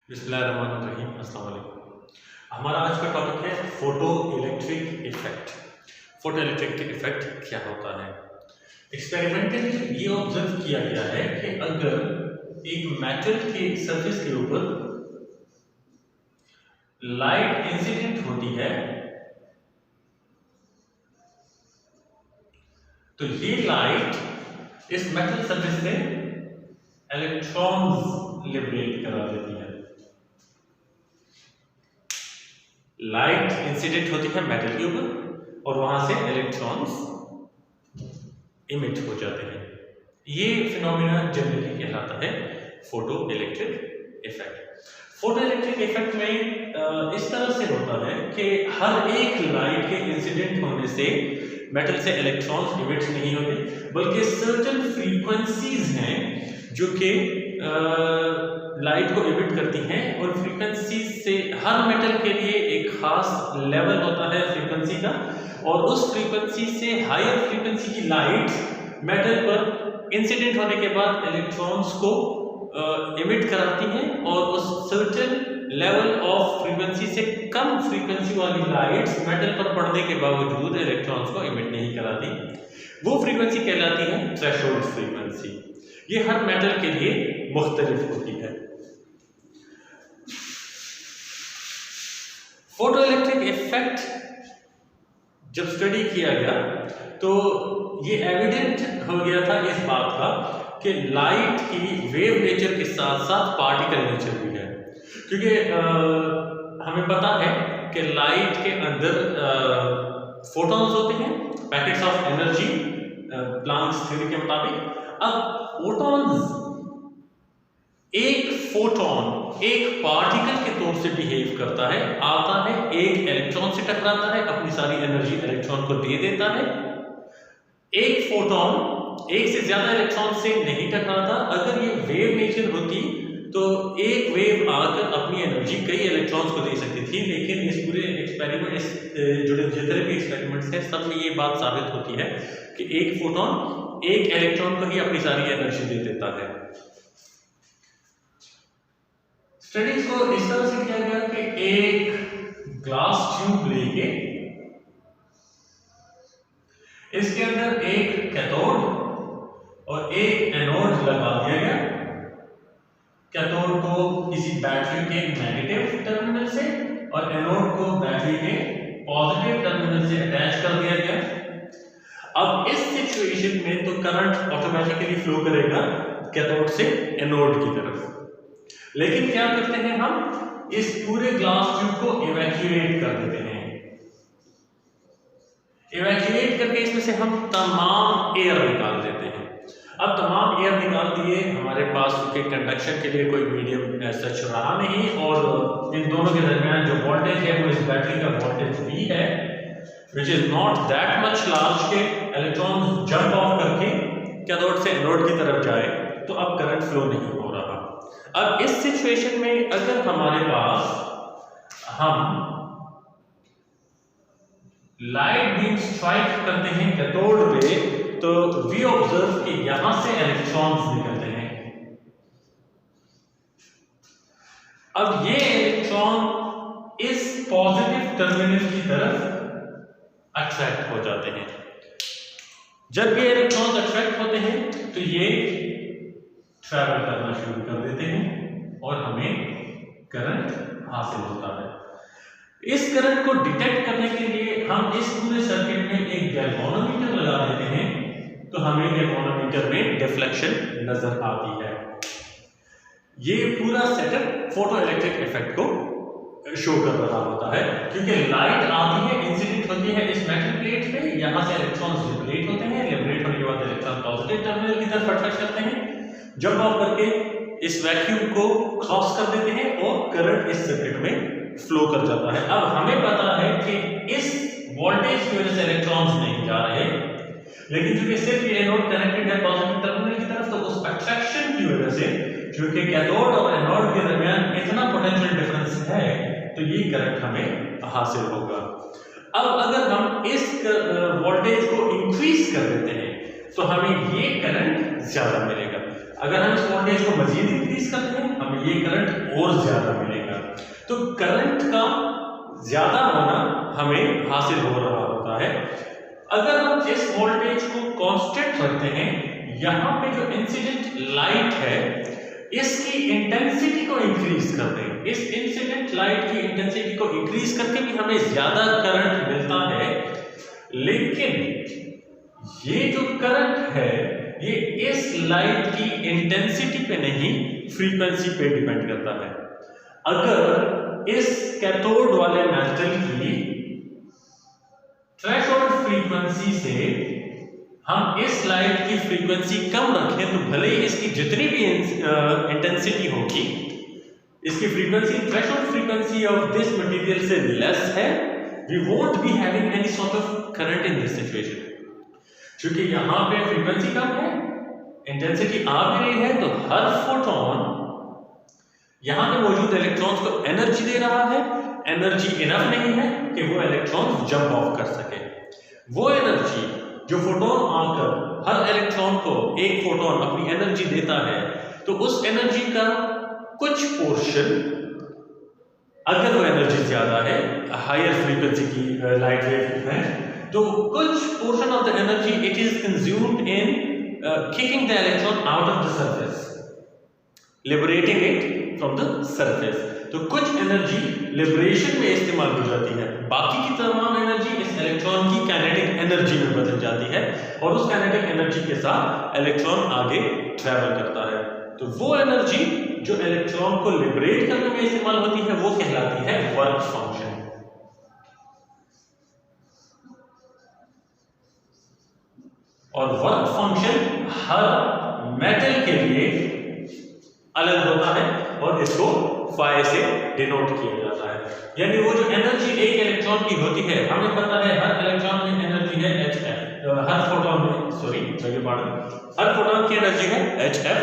बिस्मिल्लाहिर्रहमानिर्रहीम, अस्सलाम वालेकुम। हमारा आज का टॉपिक है photo electric effect. Photo electric effect क्या होता है? एक्सपेरिमेंटली ये ऑब्जर्व किया गया है कि अगर एक मेटल के सरफेस के ऊपर लाइट इंसिडेंट होती है तो ये लाइट इस मेटल सरफेस से इलेक्ट्रॉन्स लिबरेट करा देती है। लाइट इंसिडेंट होती है मेटल के ऊपर और वहां से इलेक्ट्रॉन्स इमिट हो जाते हैं। ये फिनोमेना जनरली कहलाता है photo electric effect. Photo electric effect में इस तरह से होता है कि हर एक लाइट के इंसिडेंट होने से मेटल से इलेक्ट्रॉन्स इमिट नहीं होते, बल्कि सर्टेन फ्रीक्वेंसीज हैं जो कि लाइट को इमिट करती हैं, और फ्रीक्वेंसी से हर मेटल के लिए एक खास लेवल होता है फ्रीक्वेंसी का, और उस फ्रीक्वेंसी से हायर फ्रीक्वेंसी की लाइट मेटल पर इंसिडेंट होने के बाद इलेक्ट्रॉन्स को इमिट कराती हैं, और उस सर्टेन लेवल ऑफ फ्रीक्वेंसी से कम फ्रीक्वेंसी वाली लाइट्स मेटल पर पड़ने के बावजूद इलेक्ट्रॉन्स को इमिट नहीं कराती। वो फ्रीक्वेंसी कहलाती है थ्रेशोल्ड फ्रीक्वेंसी। ये हर मेटल के लिए मुख्तलिफ होती है। फोटो इलेक्ट्रिक इफेक्ट जब स्टडी किया गया तो ये एविडेंट हो गया था इस बात का कि लाइट की वेव नेचर के साथ साथ पार्टिकल नेचर भी है, क्योंकि हमें पता है कि लाइट के अंदर फोटॉन्स होते हैं, packets of energy, Planck's theory के मुताबिक। अब फोटॉन्स, एक फोटॉन एक पार्टिकल के तौर से बिहेव करता है, आता है, एक इलेक्ट्रॉन से टकराता है, अपनी सारी एनर्जी इलेक्ट्रॉन को दे देता है। एक फोटॉन एक से ज्यादा इलेक्ट्रॉन से नहीं टकराता। अगर ये वेव नेचर होती तो एक वेव आकर अपनी एनर्जी कई इलेक्ट्रॉन्स को दे सकती थी, लेकिन इस पूरे एक्सपेरिमेंट, इस जुड़े जितने भी एक्सपेरिमेंट्स हैं, सब में ये बात साबित होती है कि एक फोटॉन एक इलेक्ट्रॉन को ही अपनी सारी एनर्जी दे देता है। स्टडीज को इस तरह से किया गया कि एक ग्लास ट्यूब लेके इसके अंदर एक कैथोड और एक एनोड लगा दिया गया। कैथोड को किसी बैटरी के नेगेटिव टर्मिनल से और एनोड को बैटरी के पॉजिटिव टर्मिनल से अटैच कर दिया गया। अब इस सिचुएशन में तो करंट ऑटोमेटिकली फ्लो करेगा कैथोड से एनोड की तरफ, लेकिन क्या करते हैं, हम इस पूरे ग्लास ट्यूब को इवैक्यूएट कर देते हैं। इवैक्यूएट करके इसमें से हम तमाम एयर निकाल देते हैं। अब तमाम एयर निकाल दिए, हमारे पास के कंडक्शन के लिए कोई मीडियम सच रहा नहीं, और इन दोनों के दरमियान जो वोल्टेज है वो इस बैटरी का वोल्टेज भी है, which is not that much large के इलेक्ट्रॉन जंप ऑफ करके कैथोड से एनोड की तरफ जाए, तो अब करंट फ्लो नहीं हो रहा। अब इस सिचुएशन में अगर हमारे पास हम लाइट बीम स्ट्राइक करते हैं कैथोड पे, तो वी ऑब्जर्व कि यहां से इलेक्ट्रॉन्स निकलते हैं। अब ये इलेक्ट्रॉन इस पॉजिटिव टर्मिनल की तरफ अट्रैक्ट हो जाते हैं। जब ये इलेक्ट्रॉन्स अट्रैक्ट होते हैं तो ये ट्रैवल करना शुरू कर देते हैं और हमें करंट हासिल होता है। इस करंट को डिटेक्ट करने के लिए हम इस पूरे सर्किट में एक गैल्वेनोमीटर लगा देते हैं, तो हमें गैल्वेनोमीटर में डिफ्लेक्शन नजर आती है। ये पूरा सेटअप फोटो इलेक्ट्रिक इफेक्ट को शो कर रहा होता है, क्योंकि लाइट आती है, इंसिडेंट होती है इस मेटल प्लेट पे, यहां से इलेक्ट्रॉन्स लिबरेट होते हैं, लिबरेट होने के बाद इलेक्ट्रॉन पॉजिटिव टर्मिनल की तरफ अट्रैक्ट करते हैं, जंप ऑफ करके इस वैक्यूम को क्रॉस कर देते हैं और करंट इस सर्किट में फ्लो कर जाता है। अब हमें पता है कि इस वोल्टेज की वजह से इलेक्ट्रॉन्स नहीं जा रहे, लेकिन क्योंकि सिर्फ ये एनोड कनेक्टेड है पॉजिटिव टर्मिनल की तरफ, तो उस अट्रैक्शन की वजह से, क्योंकि कैथोड और एनोड के दरमियान इतना पोटेंशियल डिफरेंस है, तो ये करंट हमें हासिल होगा। अब अगर हम इस वोल्टेज को इंक्रीज कर देते हैं तो हमें ये करंट ज्यादा मिलेगा। अगर हम इस वोल्टेज को मजीद इंक्रीज करते हैं, हमें ये करंट और ज्यादा मिलेगा। तो करंट का ज्यादा होना हमें हासिल हो रहा होता है। अगर हम इस वोल्टेज को कांस्टेंट रखते हैं, यहाँ पे जो इंसिडेंट लाइट है इसकी इंटेंसिटी को इंक्रीज कर दें, इस इंसिडेंट लाइट की इंटेंसिटी को इंक्रीज करके भी हमें ज्यादा करंट मिलता है, लेकिन ये जो करंट है ये इस लाइट की इंटेंसिटी पे नहीं, फ्रीक्वेंसी पे डिपेंड करता है। अगर इस कैथोड वाले मेटल की थ्रेशोल्ड फ्रीक्वेंसी से हम इस लाइट की फ्रीक्वेंसी कम रखें तो भले ही इसकी जितनी भी इंटेंसिटी होगी, इसकी frequency threshold frequency of this material से लेस है, we won't be having any sort of current in this situation. क्योंकि यहां पे फ्रीक्वेंसी कम है, इंटेंसिटी आ भी रही है, तो हर फोटोन यहां पे मौजूद इलेक्ट्रॉन्स को एनर्जी दे रहा है। एनर्जी इनफ नहीं है कि वो इलेक्ट्रॉन्स जंप ऑफ कर सके। वो एनर्जी जो फोटोन आकर हर इलेक्ट्रॉन को एक फोटोन अपनी एनर्जी देता है, तो उस एनर्जी का कुछ पोर्शन, अगर वो एनर्जी ज्यादा है, हायर फ्रीक्वेंसी की लाइट वेव है, तो कुछ portion of the energy it is consumed in kicking the electron out of the surface, liberating it from the surface. तो कुछ एनर्जी लिबरेशन में इस्तेमाल हो जाती है, बाकी की तमाम एनर्जी इस इलेक्ट्रॉन की काइनेटिक एनर्जी में बदल जाती है और उस काइनेटिक एनर्जी के साथ इलेक्ट्रॉन आगे ट्रैवल करता है। तो वो एनर्जी जो इलेक्ट्रॉन को लिबरेट करने में इस्तेमाल होती है वो कहलाती है वर्क फंक्शन। और वर्क फंक्शन हर मेटल के लिए अलग होता है और इसको फाई से डिनोट किया जाता है। यानी वो जो एनर्जी एक इलेक्ट्रॉन की होती है, हमें पता है हर इलेक्ट्रॉन में एनर्जी है HF, हर फोटोन में, सॉरी बगे पार्डन, हर फोटोन की एनर्जी है HF।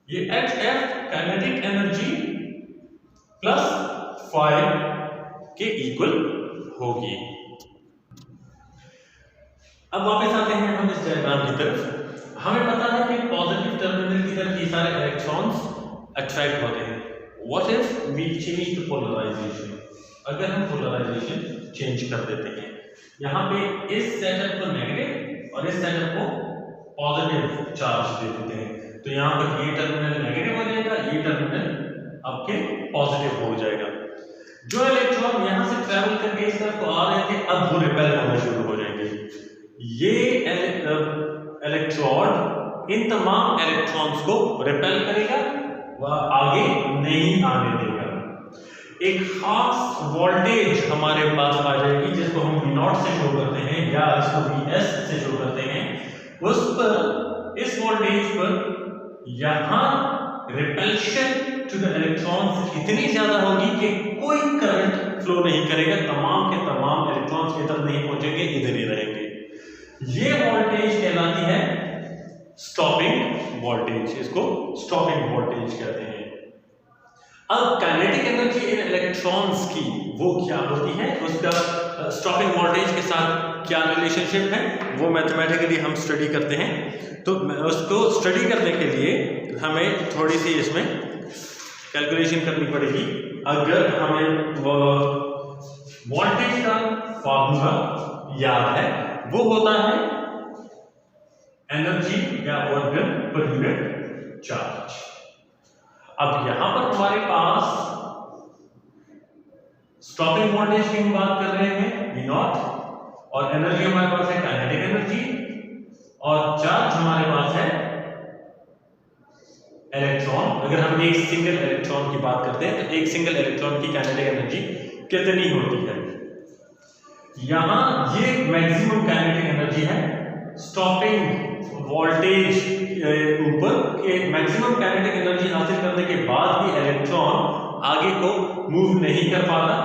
ये HF kinetic energy plus phi के इक्वल होगी। अब वापस आते हैं हम इस डायग्राम की तरफ। हमें पता है कि पॉजिटिव टर्मिनल की तरफ ये सारे इलेक्ट्रॉन्स अट्रैक्ट होते हैं। What if we change the polarization? अगर हम पोलराइजेशन चेंज कर देते हैं, यहाँ पे इस सेटअप को नेगेटिव और इस सेटअप को पॉजिटिव चार्ज दे देते हैं, तो यहाँ पर ये टर्मिनल नेगेटिव हो जाएगा, ये टर्मिनल आपके पॉजिटिव हो जाएगा। जो इलेक्ट्रॉन यहाँ से ट्रैवल करके इस तरफ को आ रहे थे, अब वो रिपेल होना शुरू हो जाएंगे। ये इलेक्ट्रॉन इन तमाम इलेक्ट्रॉन्स को रिपेल करेगा, वह आगे नहीं आने देगा। एक खास वोल्टेज हमारे पास आ जाएगी जिसको हम V0 से शो करते हैं या इसको Vs से शो करते हैं। उस पर, इस वोल्टेज पर यहां रिपल्शन टू द इलेक्ट्रॉन्स इतनी ज्यादा होगी कि कोई करंट फ्लो नहीं करेगा, तमाम के तमाम इलेक्ट्रॉन्स इधर नहीं पहुंचेंगे, इधर ही रहेंगे। ये वोल्टेज कहलाती है स्टॉपिंग वोल्टेज, इसको स्टॉपिंग वोल्टेज कहते हैं। अब काइनेटिक एनर्जी इन इलेक्ट्रॉन्स की वो क्या होती है, उसका स्टॉपिंग वोल्टेज के साथ क्या रिलेशनशिप है, वो मैथमेटिकली हम स्टडी करते हैं। तो उसको स्टडी करने के लिए हमें थोड़ी सी इसमें कैलकुलेशन करनी पड़ेगी। अगर हमें वो वोल्टेज का फॉर्मूला याद है, वो होता है एनर्जी या work done per unit charge. अब यहां पर हमारे पास स्टॉपिंग वोल्टेज की हम बात कर रहे हैं V0, और एनर्जी हमारे पास है काइनेटिक एनर्जी, और चार्ज हमारे पास है इलेक्ट्रॉन। अगर हम एक सिंगल इलेक्ट्रॉन की बात करते हैं तो एक सिंगल इलेक्ट्रॉन की काइनेटिक एनर्जी कितनी होती है? यहां ये मैक्सिमम काइनेटिक एनर्जी है। स्टॉपिंग वोल्टेज ऊपर के मैक्सिमम काइनेटिक एनर्जी हासिल करने के बाद भी इलेक्ट्रॉन आगे को मूव नहीं कर पाता,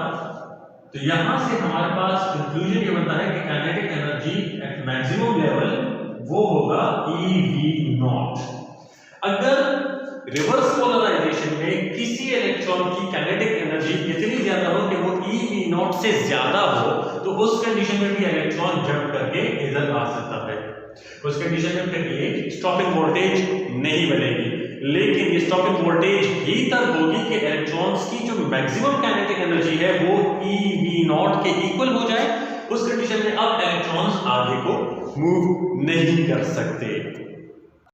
तो यहां से हमारे पास कंक्लूजन ये बनता है कि kinetic energy at maximum level वो होगा eV0। अगर रिवर्स पोलराइजेशन में किसी इलेक्ट्रॉन की काइनेटिक एनर्जी इतनी ज्यादा हो कि वो eV0 से ज्यादा हो, तो उस कंडीशन में भी इलेक्ट्रॉन जंप करके इधर आ सकता है। उस कंडीशन में फिर ये स्टॉपिंग वोल्टेज नहीं बनेगी। लेकिन ये स्टॉपिंग वोल्टेज ही तब होगी कि इलेक्ट्रॉन्स की जो मैक्सिमम काइनेटिक एनर्जी है वो eV0 के इक्वल हो जाए। उस कंडीशन में अब इलेक्ट्रॉन्स आगे को मूव नहीं कर सकते।